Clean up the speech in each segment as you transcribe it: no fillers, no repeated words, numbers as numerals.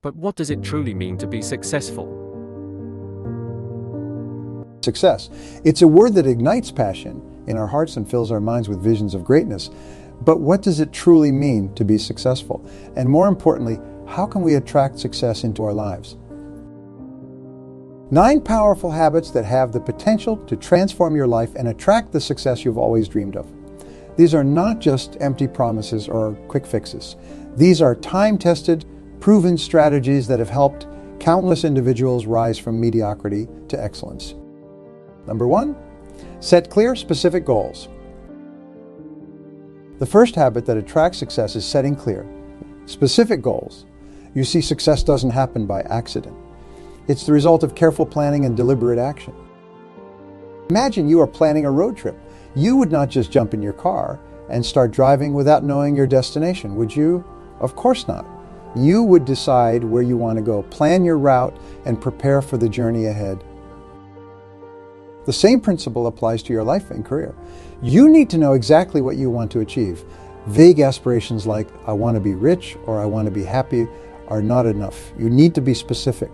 But what does it truly mean to be successful? Success. It's a word that ignites passion in our hearts and fills our minds with visions of greatness. But what does it truly mean to be successful? And more importantly, how can we attract success into our lives? 9 powerful habits that have the potential to transform your life and attract the success you've always dreamed of. These are not just empty promises or quick fixes. These are time-tested, proven strategies that have helped countless individuals rise from mediocrity to excellence. Number 1, set clear, specific goals. The first habit that attracts success is setting clear, specific goals. You see, success doesn't happen by accident. It's the result of careful planning and deliberate action. Imagine you are planning a road trip. You would not just jump in your car and start driving without knowing your destination, would you? Of course not. You would decide where you want to go, plan your route, and prepare for the journey ahead. The same principle applies to your life and career. You need to know exactly what you want to achieve. Vague aspirations like, I want to be rich or I want to be happy, are not enough. You need to be specific.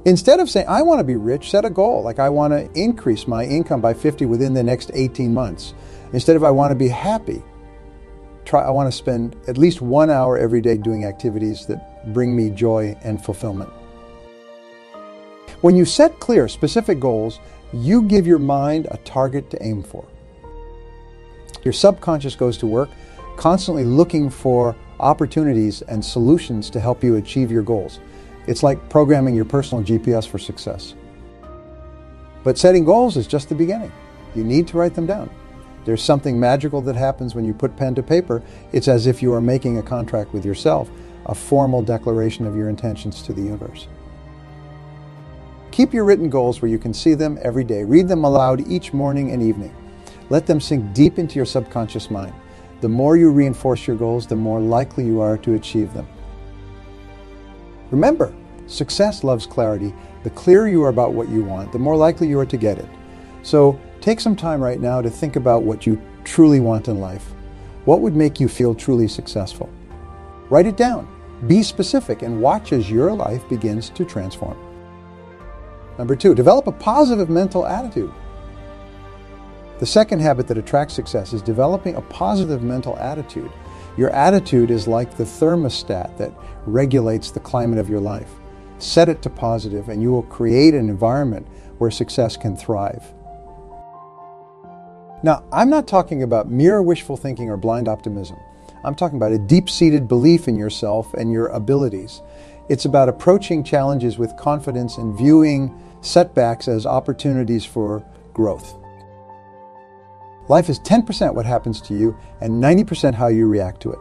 Instead of saying, I want to be rich, set a goal. Like, I want to increase my income by 50 within the next 18 months. Instead of, I want to be happy, I want to spend at least 1 hour every day doing activities that bring me joy and fulfillment. When you set clear, specific goals, you give your mind a target to aim for. Your subconscious goes to work, constantly looking for opportunities and solutions to help you achieve your goals. It's like programming your personal GPS for success. But setting goals is just the beginning. You need to write them down. There's something magical that happens when you put pen to paper. It's as if you are making a contract with yourself, a formal declaration of your intentions to the universe. Keep your written goals where you can see them every day. Read them aloud each morning and evening. Let them sink deep into your subconscious mind. The more you reinforce your goals, the more likely you are to achieve them. Remember, success loves clarity. The clearer you are about what you want, the more likely you are to get it. So take some time right now to think about what you truly want in life. What would make you feel truly successful? Write it down. Be specific and watch as your life begins to transform. Number 2, develop a positive mental attitude. The second habit that attracts success is developing a positive mental attitude. Your attitude is like the thermostat that regulates the climate of your life. Set it to positive and you will create an environment where success can thrive. Now, I'm not talking about mere wishful thinking or blind optimism. I'm talking about a deep-seated belief in yourself and your abilities. It's about approaching challenges with confidence and viewing setbacks as opportunities for growth. Life is 10% what happens to you and 90% how you react to it.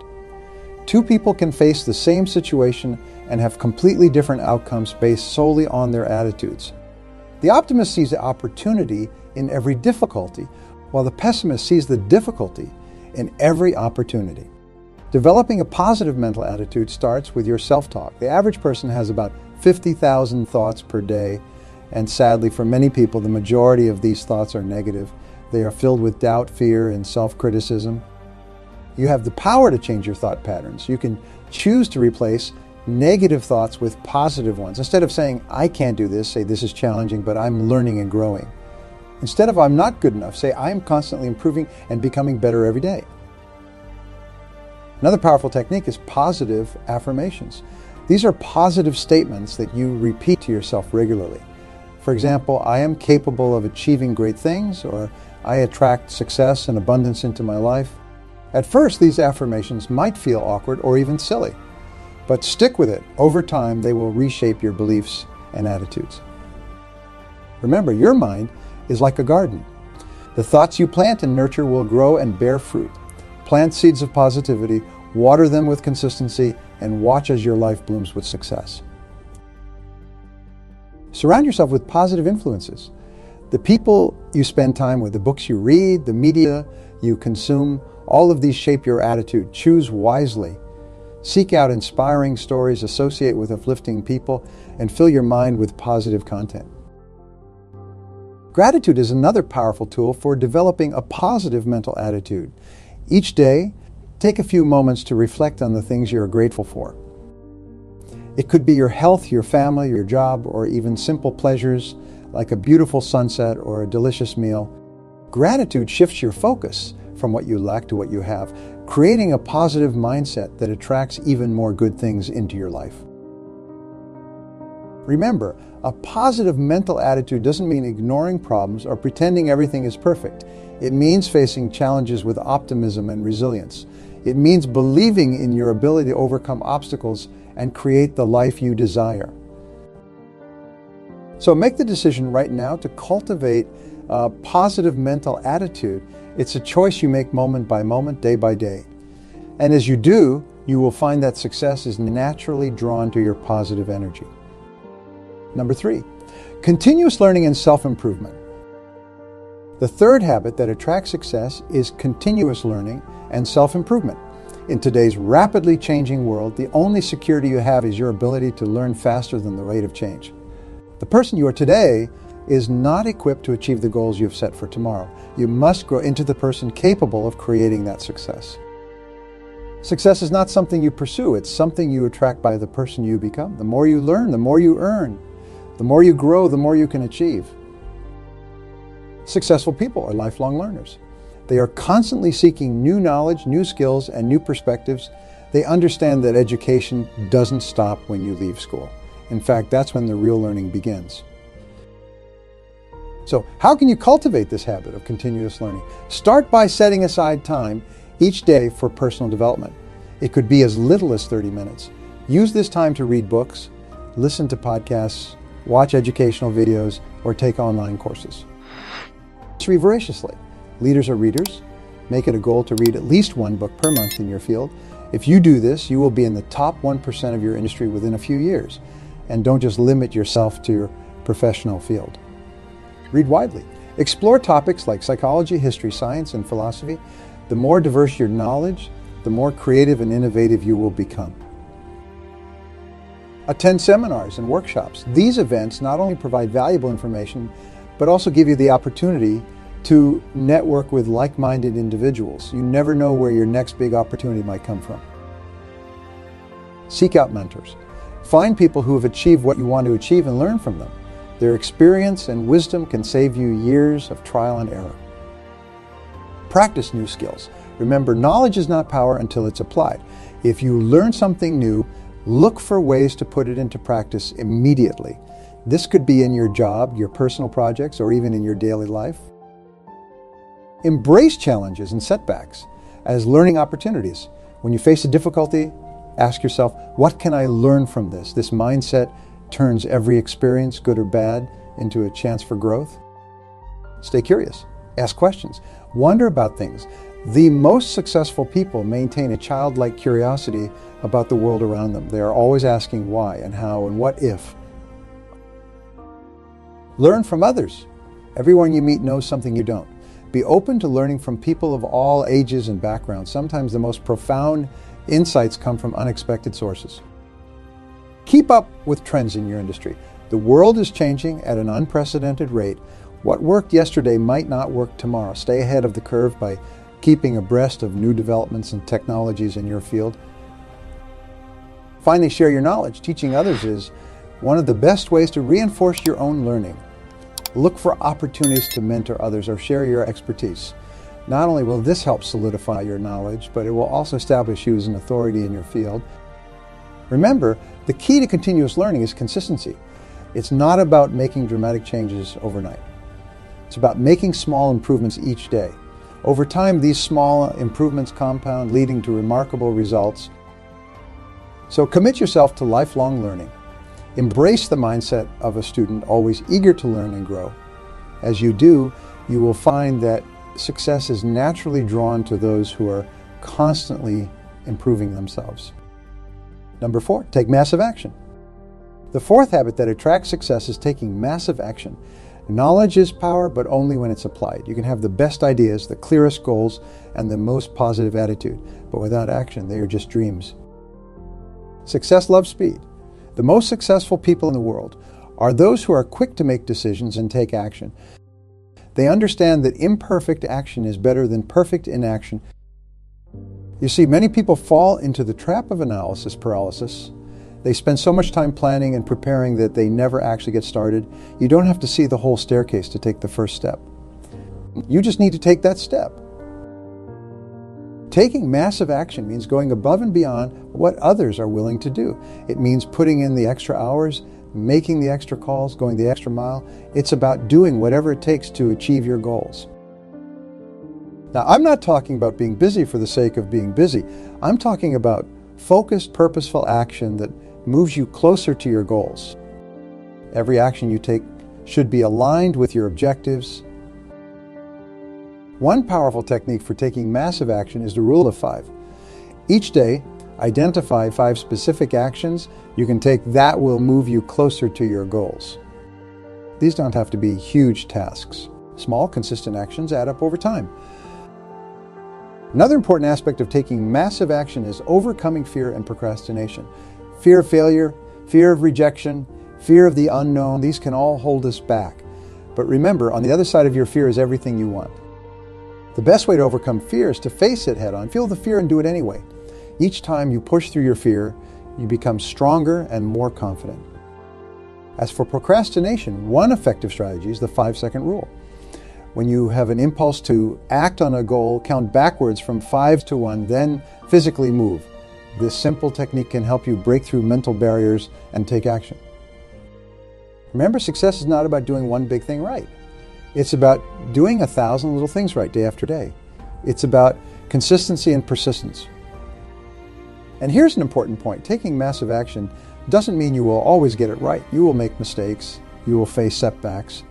2 people can face the same situation and have completely different outcomes based solely on their attitudes. The optimist sees the opportunity in every difficulty, while the pessimist sees the difficulty in every opportunity. Developing a positive mental attitude starts with your self-talk. The average person has about 50,000 thoughts per day, and sadly for many people, the majority of these thoughts are negative. They are filled with doubt, fear, and self-criticism. You have the power to change your thought patterns. You can choose to replace negative thoughts with positive ones. Instead of saying, I can't do this, say, this is challenging, but I'm learning and growing. Instead of, I'm not good enough, say, I am constantly improving and becoming better every day. Another powerful technique is positive affirmations. These are positive statements that you repeat to yourself regularly. For example, I am capable of achieving great things, or I attract success and abundance into my life. At first, these affirmations might feel awkward or even silly, but stick with it. Over time, they will reshape your beliefs and attitudes. Remember, your mind is like a garden. The thoughts you plant and nurture will grow and bear fruit. Plant seeds of positivity, water them with consistency, and watch as your life blooms with success. Surround yourself with positive influences. The people you spend time with, the books you read, the media you consume, all of these shape your attitude. Choose wisely. Seek out inspiring stories, associate with uplifting people, and fill your mind with positive content. Gratitude is another powerful tool for developing a positive mental attitude. Each day, take a few moments to reflect on the things you are grateful for. It could be your health, your family, your job, or even simple pleasures like a beautiful sunset or a delicious meal. Gratitude shifts your focus from what you lack to what you have, creating a positive mindset that attracts even more good things into your life. Remember, a positive mental attitude doesn't mean ignoring problems or pretending everything is perfect. It means facing challenges with optimism and resilience. It means believing in your ability to overcome obstacles and create the life you desire. So make the decision right now to cultivate a positive mental attitude. It's a choice you make moment by moment, day by day. And as you do, you will find that success is naturally drawn to your positive energy. Number 3, continuous learning and self-improvement. The third habit that attracts success is continuous learning and self-improvement. In today's rapidly changing world, the only security you have is your ability to learn faster than the rate of change. The person you are today is not equipped to achieve the goals you've set for tomorrow. You must grow into the person capable of creating that success. Success is not something you pursue, it's something you attract by the person you become. The more you learn, the more you earn. The more you grow, the more you can achieve. Successful people are lifelong learners. They are constantly seeking new knowledge, new skills, and new perspectives. They understand that education doesn't stop when you leave school. In fact, that's when the real learning begins. So, how can you cultivate this habit of continuous learning? Start by setting aside time each day for personal development. It could be as little as 30 minutes. Use this time to read books, listen to podcasts, watch educational videos, or take online courses. Read voraciously. Leaders are readers. Make it a goal to read at least one book per month in your field. If you do this, you will be in the top 1% of your industry within a few years. And don't just limit yourself to your professional field. Read widely. Explore topics like psychology, history, science, and philosophy. The more diverse your knowledge, the more creative and innovative you will become. Attend seminars and workshops. These events not only provide valuable information, but also give you the opportunity to network with like-minded individuals. You never know where your next big opportunity might come from. Seek out mentors. Find people who have achieved what you want to achieve and learn from them. Their experience and wisdom can save you years of trial and error. Practice new skills. Remember, knowledge is not power until it's applied. If you learn something new, look for ways to put it into practice immediately. This could be in your job, your personal projects, or even in your daily life. Embrace challenges and setbacks as learning opportunities. When you face a difficulty, ask yourself, what can I learn from this? This mindset turns every experience, good or bad, into a chance for growth. Stay curious. Ask questions. Wonder about things. The most successful people maintain a childlike curiosity about the world around them. They are always asking why and how and what if. Learn from others. Everyone you meet knows something you don't. Be open to learning from people of all ages and backgrounds. Sometimes the most profound insights come from unexpected sources. Keep up with trends in your industry. The world is changing at an unprecedented rate. What worked yesterday might not work tomorrow. Stay ahead of the curve by keeping abreast of new developments and technologies in your field. Finally, share your knowledge. Teaching others is one of the best ways to reinforce your own learning. Look for opportunities to mentor others or share your expertise. Not only will this help solidify your knowledge, but it will also establish you as an authority in your field. Remember, the key to continuous learning is consistency. It's not about making dramatic changes overnight. It's about making small improvements each day. Over time, these small improvements compound, leading to remarkable results. So commit yourself to lifelong learning. Embrace the mindset of a student always eager to learn and grow. As you do, you will find that success is naturally drawn to those who are constantly improving themselves. Number 4, take massive action. The fourth habit that attracts success is taking massive action. Knowledge is power, but only when it's applied. You can have the best ideas, the clearest goals, and the most positive attitude, but without action, they are just dreams. Success loves speed. The most successful people in the world are those who are quick to make decisions and take action. They understand that imperfect action is better than perfect inaction. You see, many people fall into the trap of analysis paralysis. They spend so much time planning and preparing that they never actually get started. You don't have to see the whole staircase to take the first step. You just need to take that step. Taking massive action means going above and beyond what others are willing to do. It means putting in the extra hours, making the extra calls, going the extra mile. It's about doing whatever it takes to achieve your goals. Now, I'm not talking about being busy for the sake of being busy. I'm talking about focused, purposeful action that moves you closer to your goals. Every action you take should be aligned with your objectives. One powerful technique for taking massive action is the rule of 5. Each day, identify 5 specific actions you can take that will move you closer to your goals. These don't have to be huge tasks. Small, consistent actions add up over time. Another important aspect of taking massive action is overcoming fear and procrastination. Fear of failure, fear of rejection, fear of the unknown, these can all hold us back. But remember, on the other side of your fear is everything you want. The best way to overcome fear is to face it head on. Feel the fear and do it anyway. Each time you push through your fear, you become stronger and more confident. As for procrastination, one effective strategy is the 5-second rule. When you have an impulse to act on a goal, count backwards from 5 to 1, then physically move. This simple technique can help you break through mental barriers and take action. Remember, success is not about doing one big thing right. It's about doing 1,000 little things right day after day. It's about consistency and persistence. And here's an important point. Taking massive action doesn't mean you will always get it right. You will make mistakes. You will face setbacks.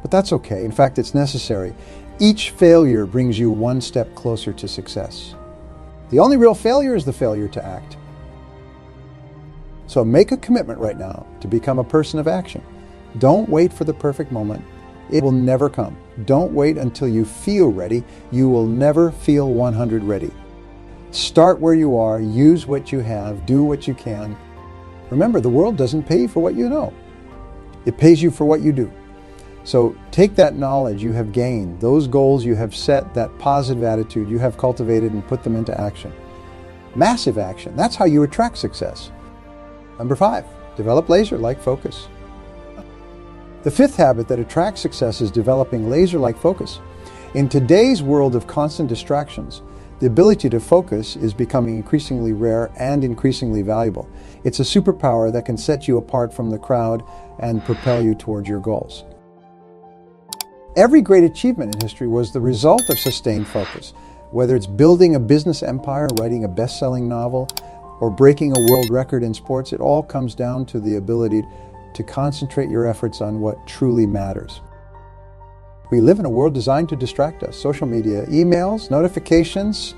But that's okay. In fact, it's necessary. Each failure brings you one step closer to success. The only real failure is the failure to act. So make a commitment right now to become a person of action. Don't wait for the perfect moment. It will never come. Don't wait until you feel ready. You will never feel 100 ready. Start where you are, use what you have, do what you can. Remember, the world doesn't pay you for what you know. It pays you for what you do. So take that knowledge you have gained, those goals you have set, that positive attitude you have cultivated, and put them into action. Massive action. That's how you attract success. Number 5, develop laser-like focus. The 5th habit that attracts success is developing laser-like focus. In today's world of constant distractions, the ability to focus is becoming increasingly rare and increasingly valuable. It's a superpower that can set you apart from the crowd and propel you towards your goals. Every great achievement in history was the result of sustained focus. Whether it's building a business empire, writing a best-selling novel, or breaking a world record in sports, it all comes down to the ability to concentrate your efforts on what truly matters. We live in a world designed to distract us. Social media, emails, notifications,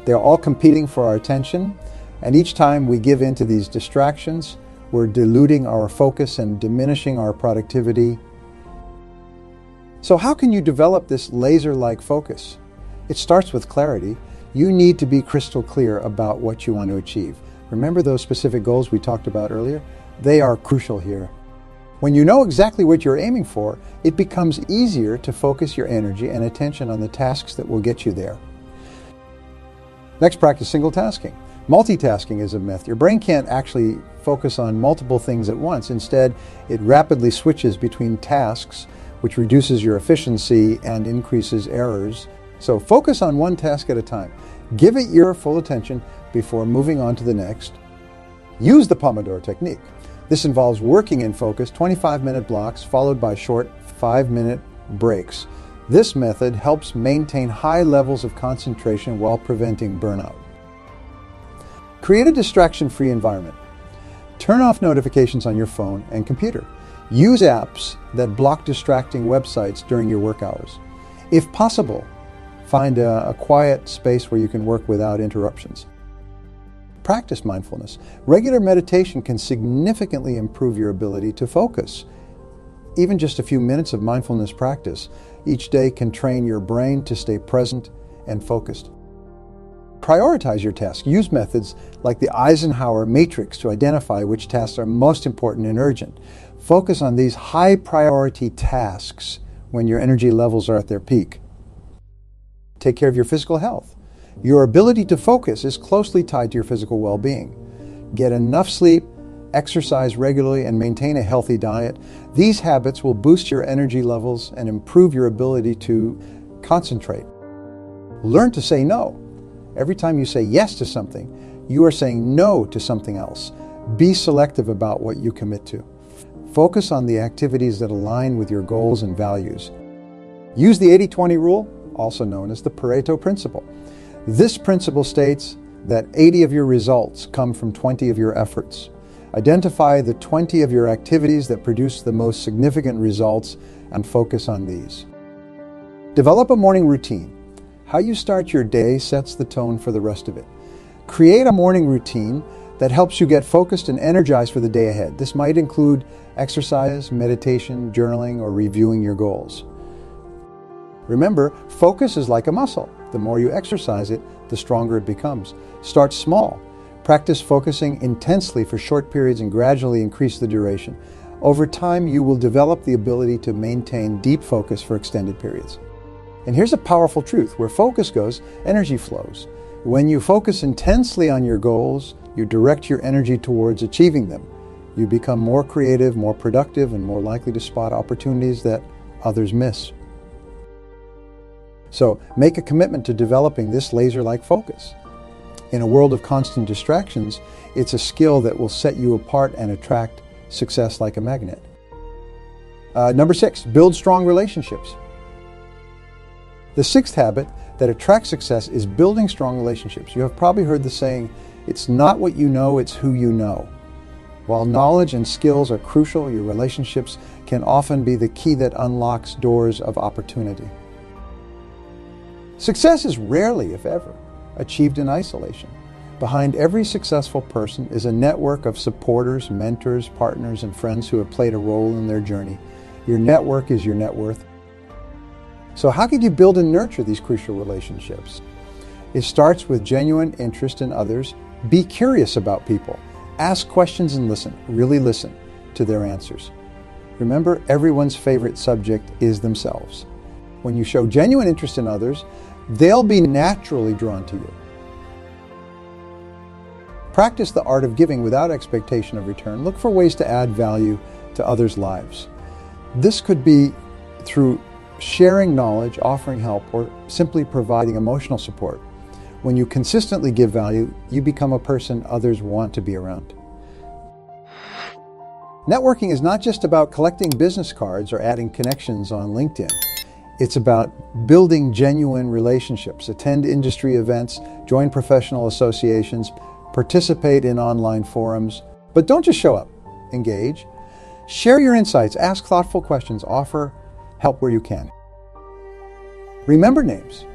they're all competing for our attention. And each time we give in to these distractions, we're diluting our focus and diminishing our productivity. So how can you develop this laser-like focus? It starts with clarity. You need to be crystal clear about what you want to achieve. Remember those specific goals we talked about earlier? They are crucial here. When you know exactly what you're aiming for, it becomes easier to focus your energy and attention on the tasks that will get you there. Next, practice single tasking. Multitasking is a myth. Your brain can't actually focus on multiple things at once. Instead, it rapidly switches between tasks, which reduces your efficiency and increases errors. So focus on one task at a time. Give it your full attention before moving on to the next. Use the Pomodoro technique. This involves working in focus 25-minute blocks followed by short 5-minute breaks. This method helps maintain high levels of concentration while preventing burnout. Create a distraction-free environment. Turn off notifications on your phone and computer. Use apps that block distracting websites during your work hours. If possible, find a quiet space where you can work without interruptions. Practice mindfulness. Regular meditation can significantly improve your ability to focus. Even just a few minutes of mindfulness practice each day can train your brain to stay present and focused. Prioritize your tasks. Use methods like the Eisenhower matrix to identify which tasks are most important and urgent. Focus on these high priority tasks when your energy levels are at their peak. Take care of your physical health. Your ability to focus is closely tied to your physical well-being. Get enough sleep, exercise regularly, and maintain a healthy diet. These habits will boost your energy levels and improve your ability to concentrate. Learn to say no. Every time you say yes to something, you are saying no to something else. Be selective about what you commit to. Focus on the activities that align with your goals and values. Use the 80-20 rule, also known as the Pareto principle. This principle states that 80 of your results come from 20 of your efforts. Identify the 20 of your activities that produce the most significant results and focus on these. Develop a morning routine. How you start your day sets the tone for the rest of it. Create a morning routine that helps you get focused and energized for the day ahead. This might include exercise, meditation, journaling, or reviewing your goals. Remember, focus is like a muscle. The more you exercise it, the stronger it becomes. Start small. Practice focusing intensely for short periods and gradually increase the duration. Over time, you will develop the ability to maintain deep focus for extended periods. And here's a powerful truth. Where focus goes, energy flows. When you focus intensely on your goals, you direct your energy towards achieving them. You become more creative, more productive, and more likely to spot opportunities that others miss. So make a commitment to developing this laser-like focus. In a world of constant distractions, it's a skill that will set you apart and attract success like a magnet. Number 6, build strong relationships. The 6th habit that attracts success is building strong relationships. You have probably heard the saying, it's not what you know, it's who you know. While knowledge and skills are crucial, your relationships can often be the key that unlocks doors of opportunity. Success is rarely, if ever, achieved in isolation. Behind every successful person is a network of supporters, mentors, partners, and friends who have played a role in their journey. Your network is your net worth. So how can you build and nurture these crucial relationships? It starts with genuine interest in others. Be curious about people. Ask questions and listen. Really listen to their answers. Remember, everyone's favorite subject is themselves. When you show genuine interest in others, they'll be naturally drawn to you. Practice the art of giving without expectation of return. Look for ways to add value to others' lives. This could be through sharing knowledge, offering help, or simply providing emotional support. When you consistently give value, you become a person others want to be around. Networking is not just about collecting business cards or adding connections on LinkedIn. It's about building genuine relationships. Attend industry events, join professional associations, participate in online forums. But don't just show up. Engage. Share your insights, ask thoughtful questions, offer help where you can. Remember names.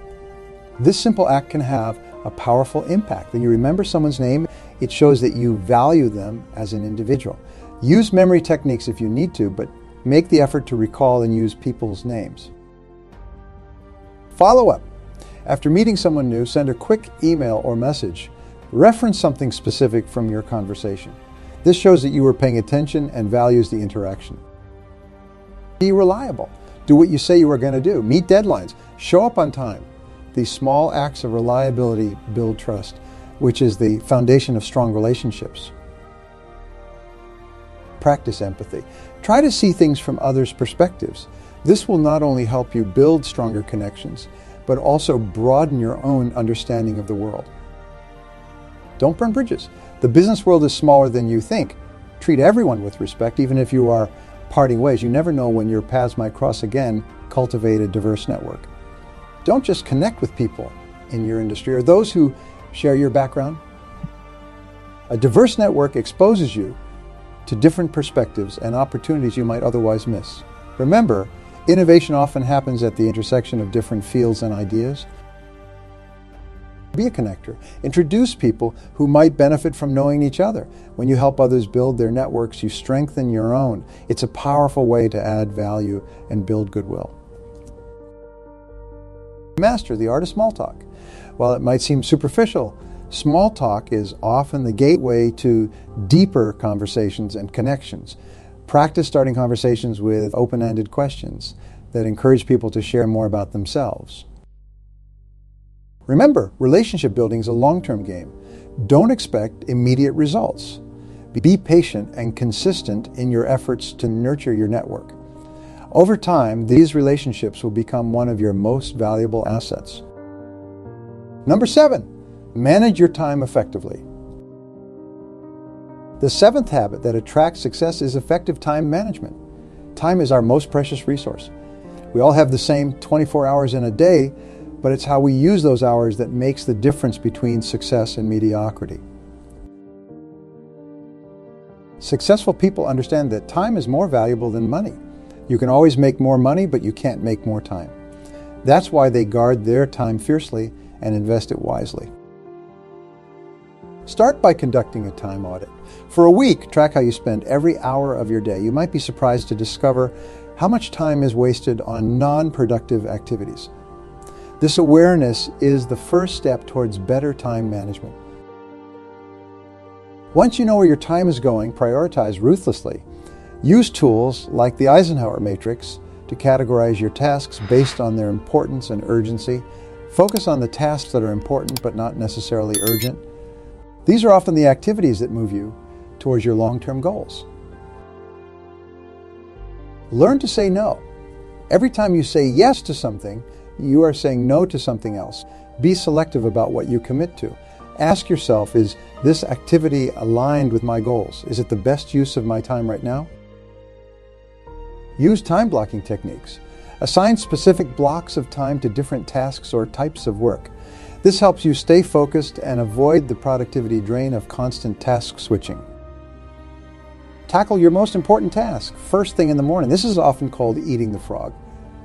This simple act can have a powerful impact. When you remember someone's name, it shows that you value them as an individual. Use memory techniques if you need to, but make the effort to recall and use people's names. Follow up. After meeting someone new, send a quick email or message. Reference something specific from your conversation. This shows that you were paying attention and values the interaction. Be reliable. Do what you say you are going to do. Meet deadlines. Show up on time. These small acts of reliability build trust, which is the foundation of strong relationships. Practice empathy. Try to see things from others' perspectives. This will not only help you build stronger connections, but also broaden your own understanding of the world. Don't burn bridges. The business world is smaller than you think. Treat everyone with respect, even if you are parting ways. You never know when your paths might cross again. Cultivate a diverse network. Don't just connect with people in your industry or those who share your background. A diverse network exposes you to different perspectives and opportunities you might otherwise miss. Remember, innovation often happens at the intersection of different fields and ideas. Be a connector. Introduce people who might benefit from knowing each other. When you help others build their networks, you strengthen your own. It's a powerful way to add value and build goodwill. Master the art of small talk. While it might seem superficial, small talk is often the gateway to deeper conversations and connections. Practice starting conversations with open-ended questions that encourage people to share more about themselves. Remember, relationship building is a long-term game. Don't expect immediate results. Be patient and consistent in your efforts to nurture your network. Over time, these relationships will become one of your most valuable assets. Number 7, manage your time effectively. The 7th habit that attracts success is effective time management. Time is our most precious resource. We all have the same 24 hours in a day, but it's how we use those hours that makes the difference between success and mediocrity. Successful people understand that time is more valuable than money. You can always make more money, but you can't make more time. That's why they guard their time fiercely and invest it wisely. Start by conducting a time audit. For a week, track how you spend every hour of your day. You might be surprised to discover how much time is wasted on non-productive activities. This awareness is the first step towards better time management. Once you know where your time is going, prioritize ruthlessly. Use tools like the Eisenhower matrix to categorize your tasks based on their importance and urgency. Focus on the tasks that are important but not necessarily urgent. These are often the activities that move you towards your long-term goals. Learn to say no. Every time you say yes to something, you are saying no to something else. Be selective about what you commit to. Ask yourself, is this activity aligned with my goals? Is it the best use of my time right now? Use time blocking techniques. Assign specific blocks of time to different tasks or types of work. This helps you stay focused and avoid the productivity drain of constant task switching. Tackle your most important task first thing in the morning. This is often called eating the frog,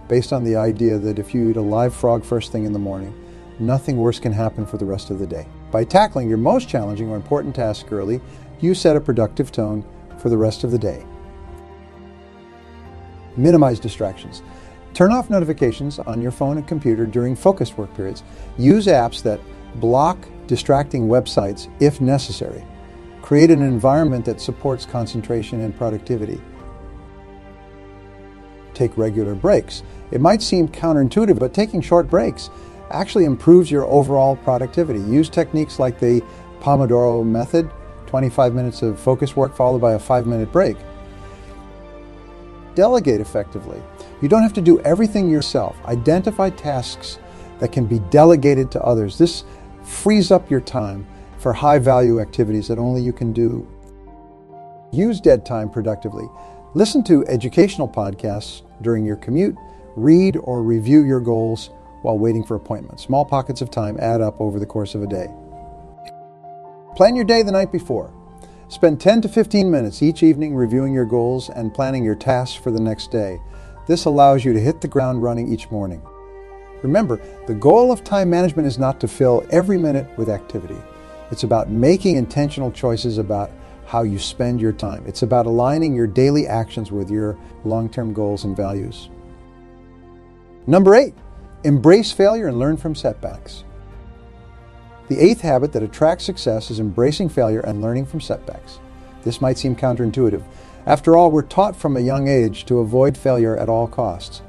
based on the idea that if you eat a live frog first thing in the morning, nothing worse can happen for the rest of the day. By tackling your most challenging or important task early, you set a productive tone for the rest of the day. Minimize distractions. Turn off notifications on your phone and computer during focused work periods. Use apps that block distracting websites if necessary. Create an environment that supports concentration and productivity. Take regular breaks. It might seem counterintuitive, but taking short breaks actually improves your overall productivity. Use techniques like the Pomodoro method, 25 minutes of focus work followed by a 5-minute break. Delegate effectively. You don't have to do everything yourself. Identify tasks that can be delegated to others. This frees up your time for high-value activities that only you can do. Use dead time productively. Listen to educational podcasts during your commute. Read or review your goals while waiting for appointments. Small pockets of time add up over the course of a day. Plan your day the night before. Spend 10 to 15 minutes each evening reviewing your goals and planning your tasks for the next day. This allows you to hit the ground running each morning. Remember, the goal of time management is not to fill every minute with activity. It's about making intentional choices about how you spend your time. It's about aligning your daily actions with your long-term goals and values. Number 8, embrace failure and learn from setbacks. The 8th habit that attracts success is embracing failure and learning from setbacks. This might seem counterintuitive. After all, we're taught from a young age to avoid failure at all costs.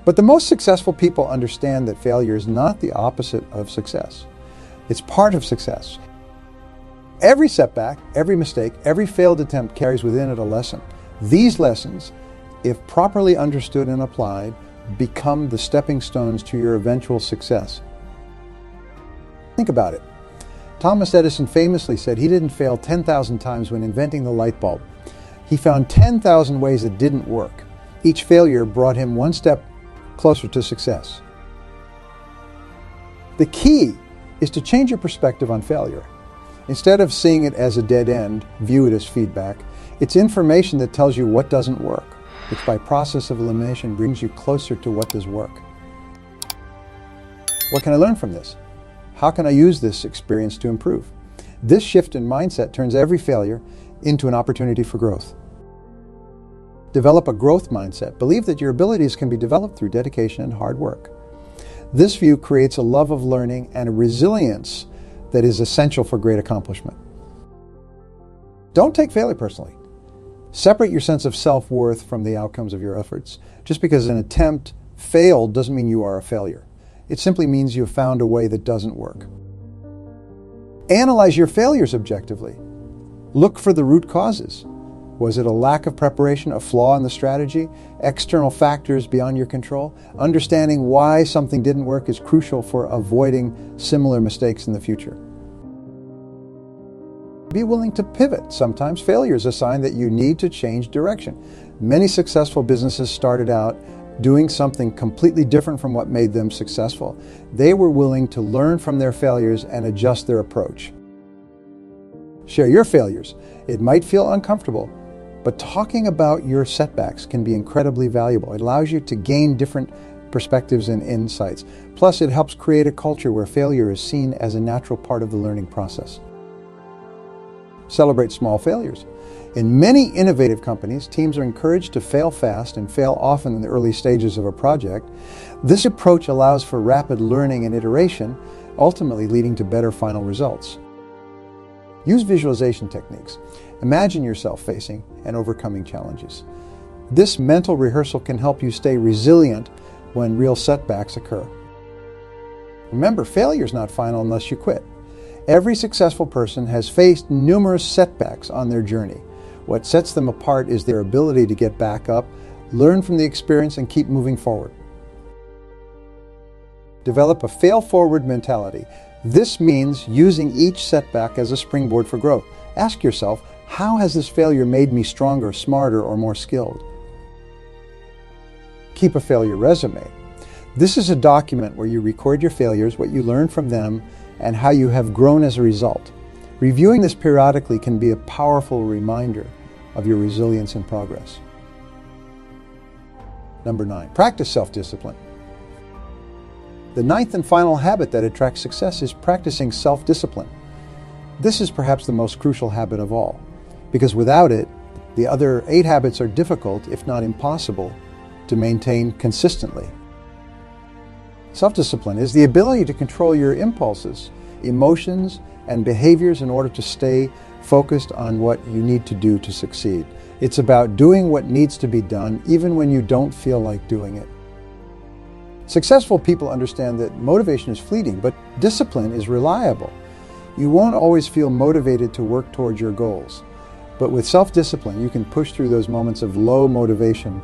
But the most successful people understand that failure is not the opposite of success. It's part of success. Every setback, every mistake, every failed attempt carries within it a lesson. These lessons, if properly understood and applied, become the stepping stones to your eventual success. Think about it. Thomas Edison famously said he didn't fail 10,000 times when inventing the light bulb. He found 10,000 ways it didn't work. Each failure brought him one step closer to success. The key is to change your perspective on failure. Instead of seeing it as a dead end, view it as feedback. It's information that tells you what doesn't work, which by process of elimination brings you closer to what does work. What can I learn from this? How can I use this experience to improve? This shift in mindset turns every failure into an opportunity for growth. Develop a growth mindset. Believe that your abilities can be developed through dedication and hard work. This view creates a love of learning and a resilience that is essential for great accomplishment. Don't take failure personally. Separate your sense of self-worth from the outcomes of your efforts. Just because an attempt failed doesn't mean you are a failure. It simply means you have found a way that doesn't work. Analyze your failures objectively. Look for the root causes. Was it a lack of preparation, a flaw in the strategy, external factors beyond your control? Understanding why something didn't work is crucial for avoiding similar mistakes in the future. Be willing to pivot. Sometimes failure is a sign that you need to change direction. Many successful businesses started out doing something completely different from what made them successful. They were willing to learn from their failures and adjust their approach. Share your failures. It might feel uncomfortable, but talking about your setbacks can be incredibly valuable. It allows you to gain different perspectives and insights. Plus, it helps create a culture where failure is seen as a natural part of the learning process. Celebrate small failures. In many innovative companies, teams are encouraged to fail fast and fail often in the early stages of a project. This approach allows for rapid learning and iteration, ultimately leading to better final results. Use visualization techniques. Imagine yourself facing and overcoming challenges. This mental rehearsal can help you stay resilient when real setbacks occur. Remember, failure is not final unless you quit. Every successful person has faced numerous setbacks on their journey. What sets them apart is their ability to get back up, learn from the experience, and keep moving forward. Develop a fail-forward mentality. This means using each setback as a springboard for growth. Ask yourself, how has this failure made me stronger, smarter, or more skilled? Keep a failure resume. This is a document where you record your failures, what you learned from them, and how you have grown as a result. Reviewing this periodically can be a powerful reminder of your resilience and progress. Number 9, practice self-discipline. The 9th and final habit that attracts success is practicing self-discipline. This is perhaps the most crucial habit of all, because without it, the other 8 habits are difficult, if not impossible, to maintain consistently. Self-discipline is the ability to control your impulses, emotions, and behaviors in order to stay focused on what you need to do to succeed. It's about doing what needs to be done, even when you don't feel like doing it. Successful people understand that motivation is fleeting, but discipline is reliable. You won't always feel motivated to work towards your goals, but with self-discipline, you can push through those moments of low motivation.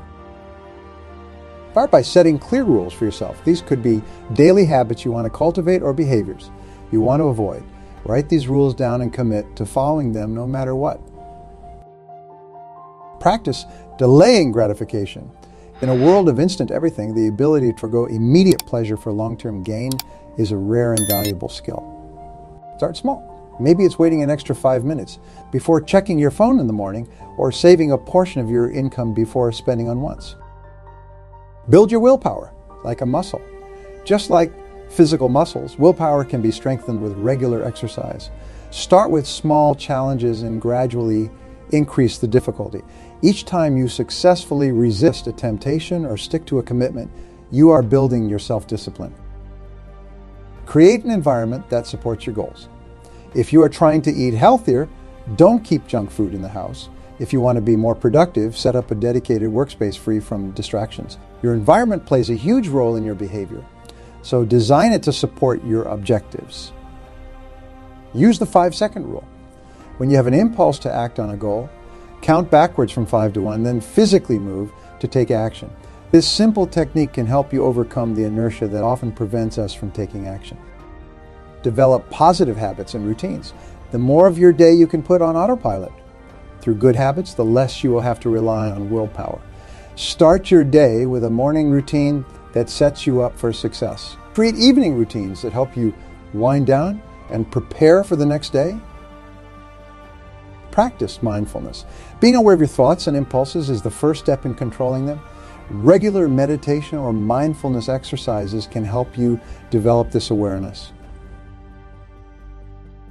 Start by setting clear rules for yourself. These could be daily habits you want to cultivate or behaviors you want to avoid. Write these rules down and commit to following them no matter what. Practice delaying gratification. In a world of instant everything, the ability to forgo immediate pleasure for long-term gain is a rare and valuable skill. Start small. Maybe it's waiting an extra 5 minutes before checking your phone in the morning, or saving a portion of your income before spending on wants. Build your willpower like a muscle. Just like physical muscles, willpower can be strengthened with regular exercise. Start with small challenges and gradually increase the difficulty. Each time you successfully resist a temptation or stick to a commitment, you are building your self-discipline. Create an environment that supports your goals. If you are trying to eat healthier, don't keep junk food in the house. If you want to be more productive, set up a dedicated workspace free from distractions. Your environment plays a huge role in your behavior, so design it to support your objectives. Use the 5-second rule. When you have an impulse to act on a goal, count backwards from 5 to 1, then physically move to take action. This simple technique can help you overcome the inertia that often prevents us from taking action. Develop positive habits and routines. The more of your day you can put on autopilot. Through good habits, the less you will have to rely on willpower. Start your day with a morning routine that sets you up for success. Create evening routines that help you wind down and prepare for the next day. Practice mindfulness. Being aware of your thoughts and impulses is the first step in controlling them. Regular meditation or mindfulness exercises can help you develop this awareness.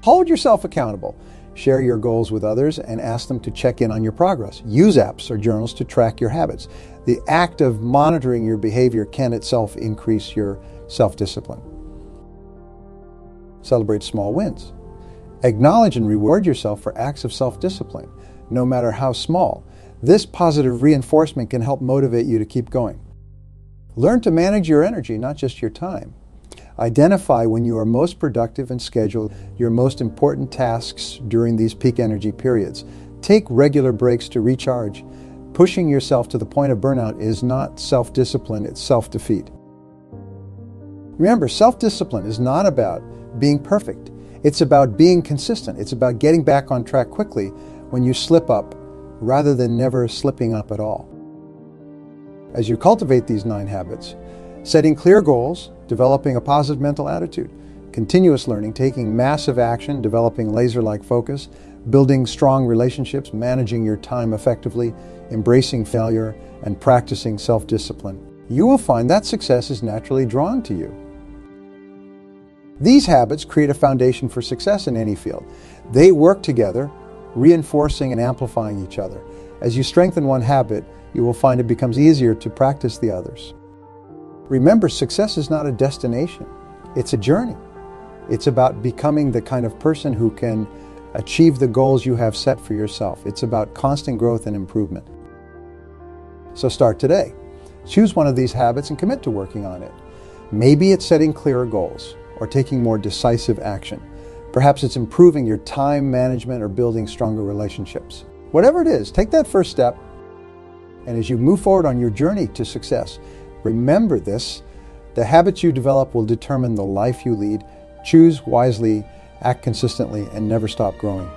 Hold yourself accountable. Share your goals with others and ask them to check in on your progress. Use apps or journals to track your habits. The act of monitoring your behavior can itself increase your self-discipline. Celebrate small wins. Acknowledge and reward yourself for acts of self-discipline, no matter how small. This positive reinforcement can help motivate you to keep going. Learn to manage your energy, not just your time. Identify when you are most productive and schedule your most important tasks during these peak energy periods. Take regular breaks to recharge. Pushing yourself to the point of burnout is not self-discipline, it's self-defeat. Remember, self-discipline is not about being perfect. It's about being consistent. It's about getting back on track quickly when you slip up, rather than never slipping up at all. As you cultivate these 9 habits, setting clear goals, developing a positive mental attitude, continuous learning, taking massive action, developing laser-like focus, building strong relationships, managing your time effectively, embracing failure, and practicing self-discipline, you will find that success is naturally drawn to you. These habits create a foundation for success in any field. They work together, reinforcing and amplifying each other. As you strengthen one habit, you will find it becomes easier to practice the others. Remember, success is not a destination. It's a journey. It's about becoming the kind of person who can achieve the goals you have set for yourself. It's about constant growth and improvement. So start today. Choose one of these habits and commit to working on it. Maybe it's setting clearer goals or taking more decisive action. Perhaps it's improving your time management or building stronger relationships. Whatever it is, take that first step. And as you move forward on your journey to success, remember this: the habits you develop will determine the life you lead. Choose wisely, act consistently, and never stop growing.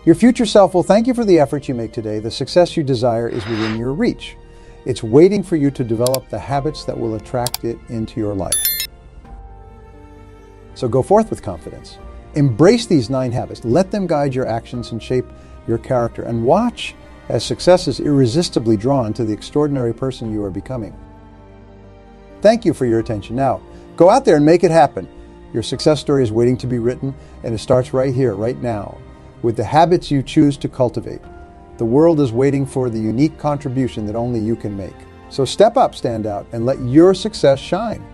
Your future self will thank you for the effort you make today. The success you desire is within your reach. It's waiting for you to develop the habits that will attract it into your life. So go forth with confidence. Embrace these 9 habits. Let them guide your actions and shape your character. And watch as success is irresistibly drawn to the extraordinary person you are becoming. Thank you for your attention. Now, go out there and make it happen. Your success story is waiting to be written, and it starts right here, right now, with the habits you choose to cultivate. The world is waiting for the unique contribution that only you can make. So step up, stand out, and let your success shine.